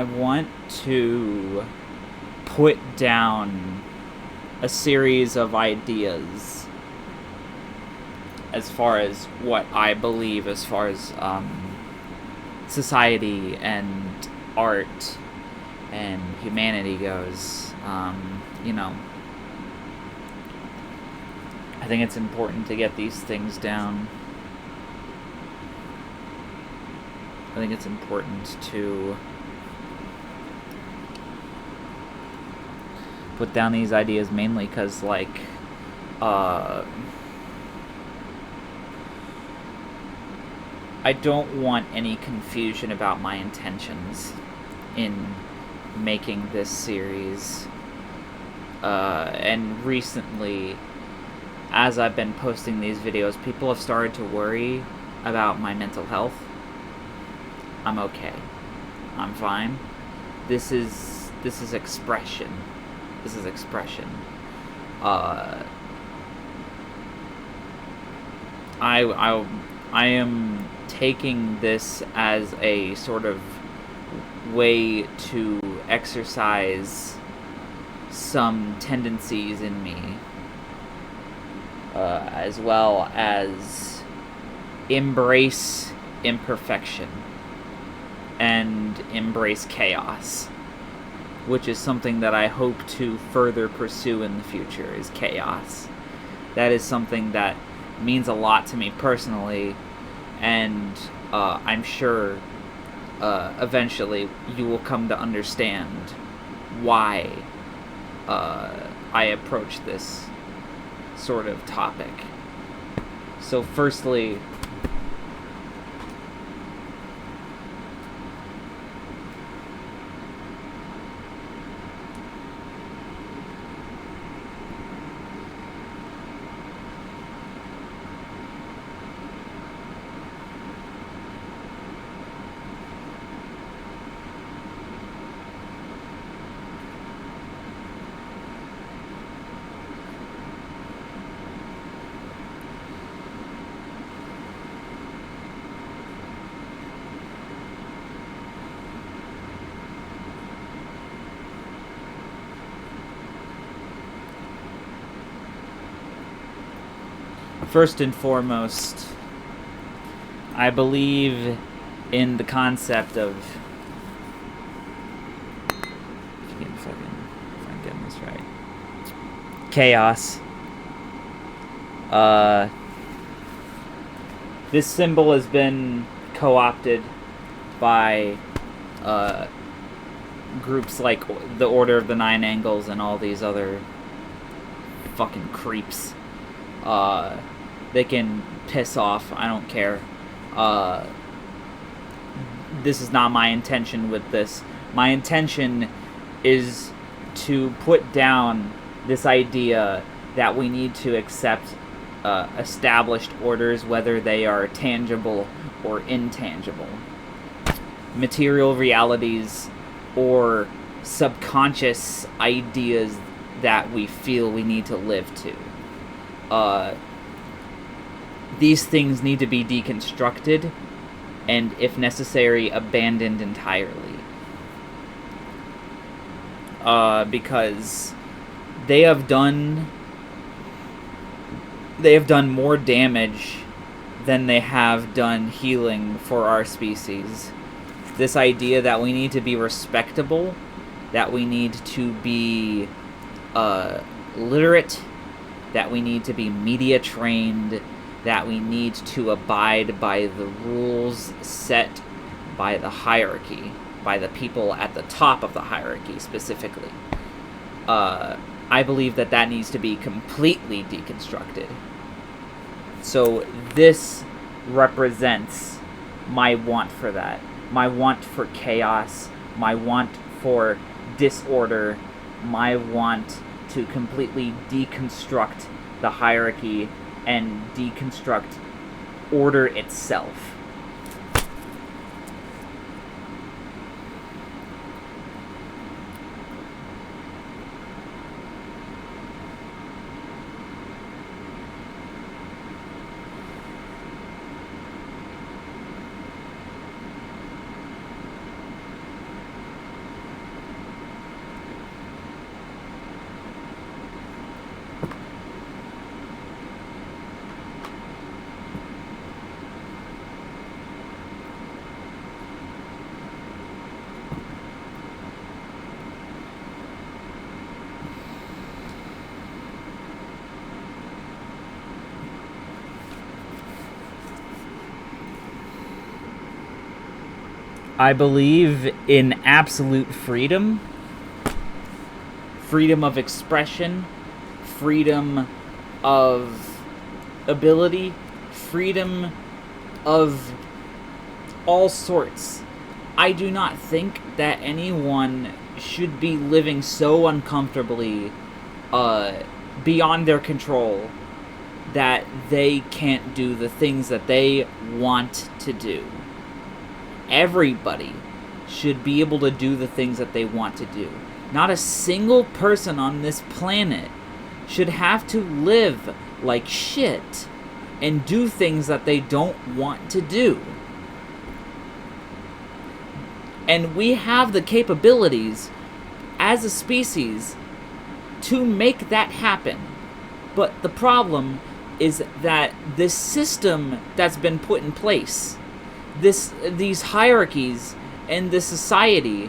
I want to put down a series of ideas as far as what I believe as far as society and art and humanity goes. I think it's important to get these things down. I think it's important to put down these ideas mainly because, I don't want any confusion about my intentions in making this series. And recently, as I've been posting these videos, people have started to worry about my mental health. I'm okay. I'm fine. This is expression. This is expression. I am taking this as a sort of way to exercise some tendencies in me, as well as embrace imperfection and embrace chaos, which is something that I hope to further pursue in the future, is chaos. That is something that means a lot to me personally, and I'm sure eventually you will come to understand why I approach this sort of topic. So firstly, first and foremost, I believe in the concept of... if I'm getting this right. Chaos. This symbol has been co-opted by groups like the Order of the Nine Angles and all these other fucking creeps. They can piss off. I don't care. This is not my intention with this. My intention is to put down this idea that we need to accept established orders, whether they are tangible or intangible. Material realities or subconscious ideas that we feel we need to live to. These things need to be deconstructed and, if necessary, abandoned entirely. Because they have done more damage than they have done healing for our species. This idea that we need to be respectable, that we need to be literate, that we need to be media trained, that we need to abide by the rules set by the hierarchy, by the people at the top of the hierarchy specifically. I believe that needs to be completely deconstructed. So this represents my want for that. My want for chaos, my want for disorder, my want to completely deconstruct the hierarchy and deconstruct order itself. I believe in absolute freedom, freedom of expression, freedom of ability, freedom of all sorts. I do not think that anyone should be living so uncomfortably beyond their control that they can't do the things that they want to do. Everybody should be able to do the things that they want to do. Not a single person on this planet should have to live like shit and do things that they don't want to do. And we have the capabilities as a species to make that happen. But the problem is that this system that's been put in place, these hierarchies and this society,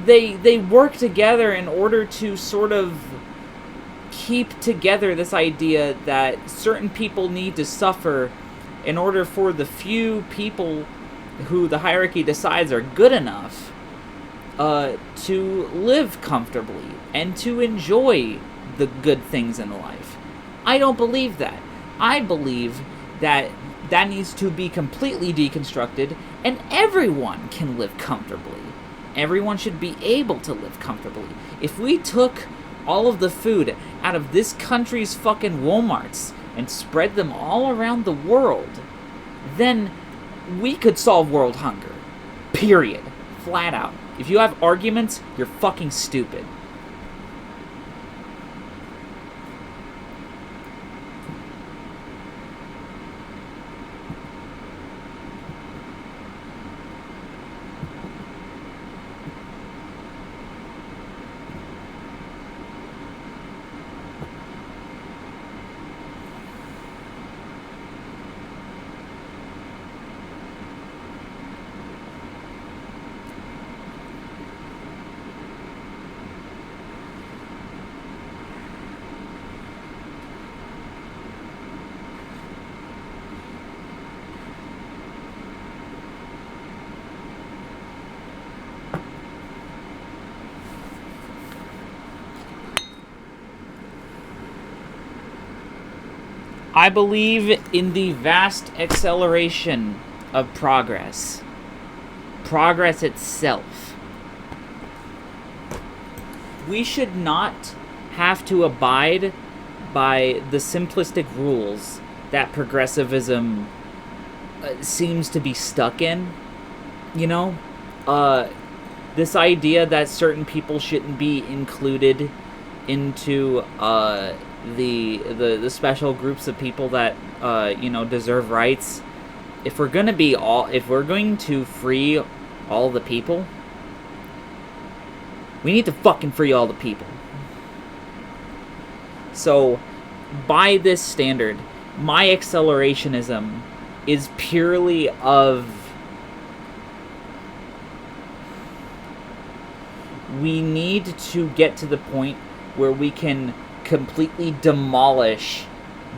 they work together in order to sort of keep together this idea that certain people need to suffer in order for the few people who the hierarchy decides are good enough to live comfortably and to enjoy the good things in life. I don't believe that. I believe that that needs to be completely deconstructed and everyone can live comfortably. Everyone should be able to live comfortably. If we took all of the food out of this country's fucking Walmarts and spread them all around the world, then we could solve world hunger. Period. Flat out. If you have arguments, you're fucking stupid. I believe in the vast acceleration of progress. Progress itself. We should not have to abide by the simplistic rules that progressivism seems to be stuck in. You know? This idea that certain people shouldn't be included into the special groups of people that deserve rights. If we're going to free all the people, we need to fucking free all the people. So, by this standard, my accelerationism is purely of we need to get to the point where we can completely demolish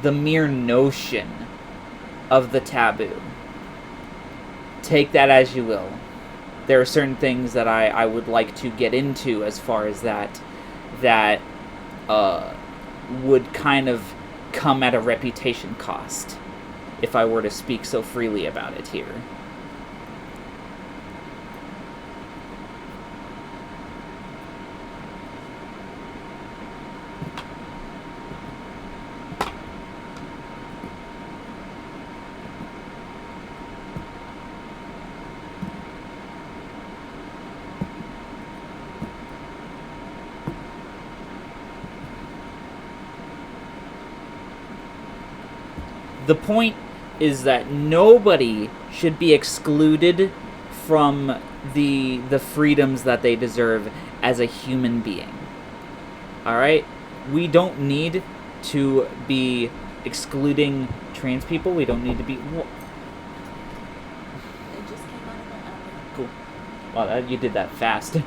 the mere notion of the taboo. Take that as you will. There are certain things that I would like to get into as far as that would kind of come at a reputation cost if I were to speak so freely about it here. The point is that nobody should be excluded from the freedoms that they deserve as a human being. Alright? We don't need to be excluding trans people. We don't need to be... It just came out of the oven. Cool. Wow, you did that fast.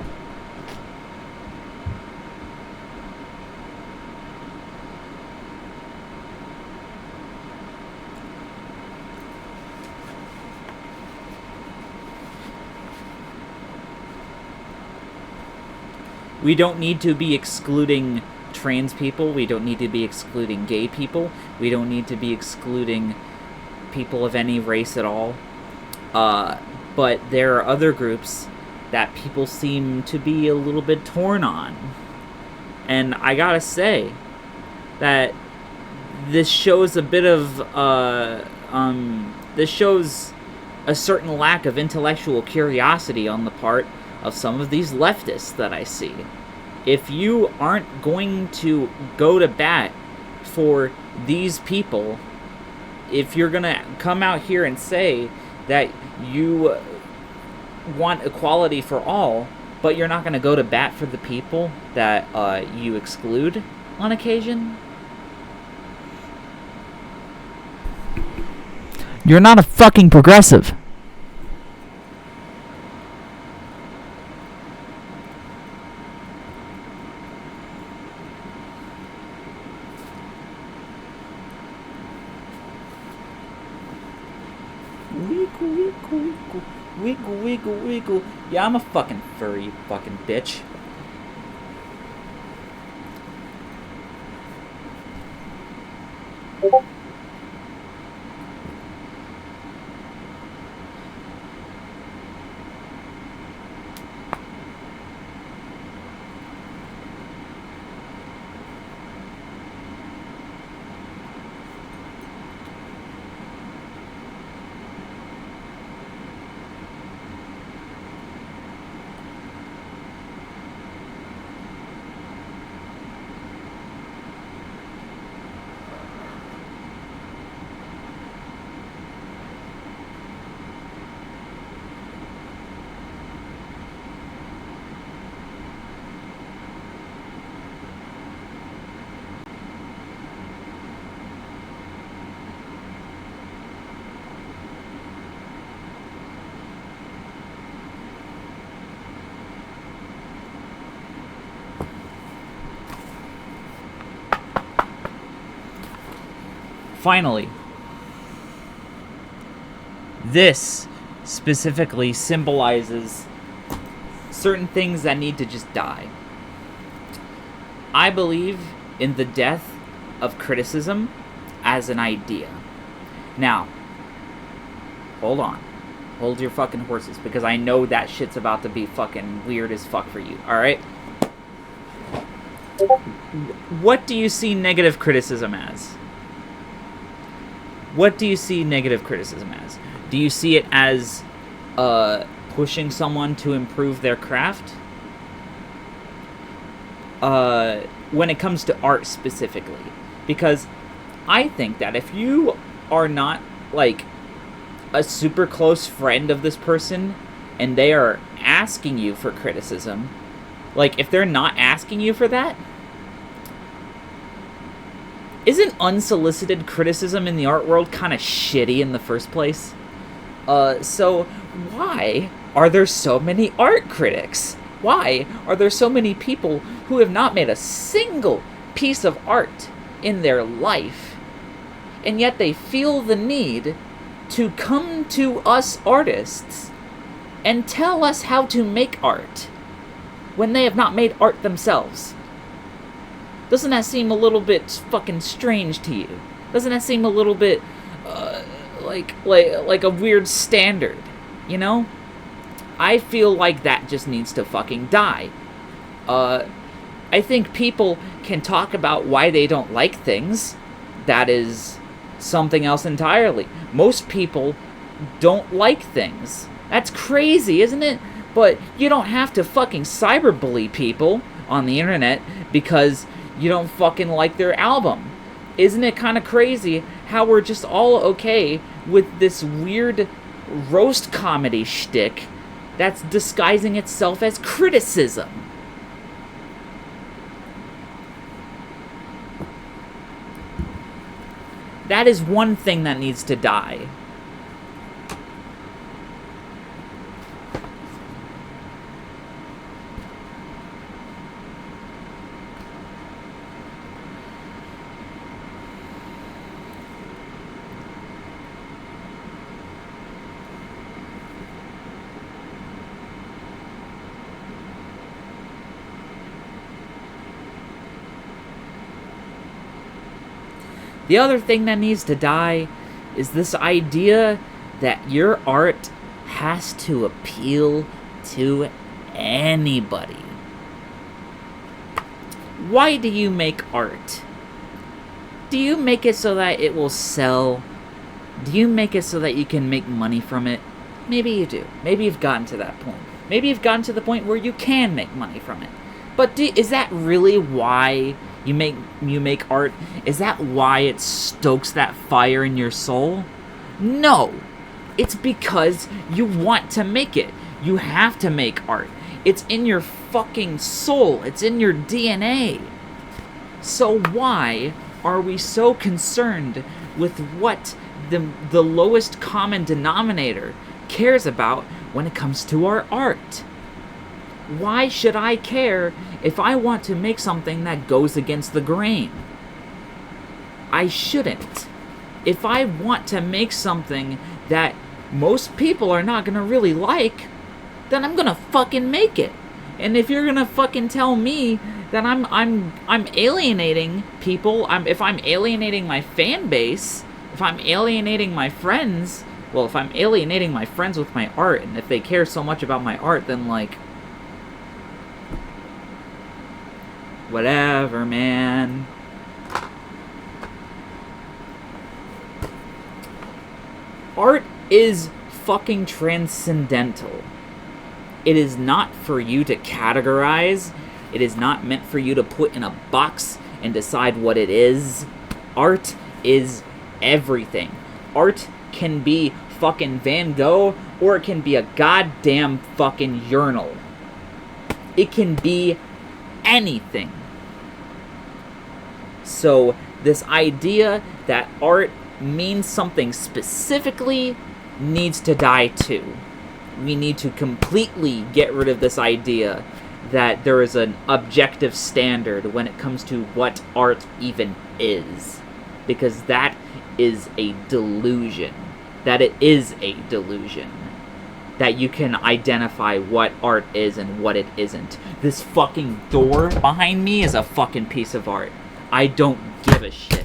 We don't need to be excluding trans people. We don't need to be excluding gay people. We don't need to be excluding people of any race at all. But there are other groups that people seem to be a little bit torn on. And I gotta say that this shows a bit of, this shows a certain lack of intellectual curiosity on the part of some of these leftists that I see. If you aren't going to go to bat for these people, if you're going to come out here and say that you want equality for all, but you're not going to go to bat for the people that you exclude on occasion, you're not a fucking progressive. Wiggle, wiggle, wiggle. Yeah, I'm a fucking furry, you fucking bitch. Finally, this specifically symbolizes certain things that need to just die. I believe in the death of criticism as an idea. Now, hold on. Hold your fucking horses, because I know that shit's about to be fucking weird as fuck for you, alright? What do you see negative criticism as? What do you see negative criticism as? Do you see it as pushing someone to improve their craft? When it comes to art specifically. Because I think that if you are not, like, a super close friend of this person, and they are asking you for criticism, like, if they're not asking you for that, isn't unsolicited criticism in the art world kind of shitty in the first place? So why are there so many art critics? Why are there so many people who have not made a single piece of art in their life, and yet they feel the need to come to us artists and tell us how to make art when they have not made art themselves? Doesn't that seem a little bit fucking strange to you? Doesn't that seem a little bit like a weird standard, you know? I feel like that just needs to fucking die. I think people can talk about why they don't like things. That is something else entirely. Most people don't like things. That's crazy, isn't it? But you don't have to fucking cyberbully people on the internet because you don't fucking like their album. Isn't it kind of crazy how we're just all okay with this weird roast comedy shtick that's disguising itself as criticism? That is one thing that needs to die. The other thing that needs to die is this idea that your art has to appeal to anybody. Why do you make art? Do you make it so that it will sell? Do you make it so that you can make money from it? Maybe you do. Maybe you've gotten to that point. Maybe you've gotten to the point where you can make money from it. But is that really why you make art? Is that why it stokes that fire in your soul? No. It's because you want to make it. You have to make art. It's in your fucking soul. It's in your DNA. So why are we so concerned with what the lowest common denominator cares about when it comes to our art? Why should I care if I want to make something that goes against the grain? I shouldn't. If I want to make something that most people are not gonna really like, then I'm gonna fucking make it. And if you're gonna fucking tell me that I'm alienating people, if I'm alienating my fan base, if I'm alienating my friends, well, if I'm alienating my friends with my art, and if they care so much about my art, then like, whatever, man. Art is fucking transcendental. It is not for you to categorize. It is not meant for you to put in a box and decide what it is. Art is everything. Art can be fucking Van Gogh, or it can be a goddamn fucking urinal. It can be anything. So this idea that art means something specifically needs to die too. We need to completely get rid of this idea that there is an objective standard when it comes to what art even is. Because that is a delusion. That it is a delusion. That you can identify what art is and what it isn't. This fucking door behind me is a fucking piece of art. I don't give a shit.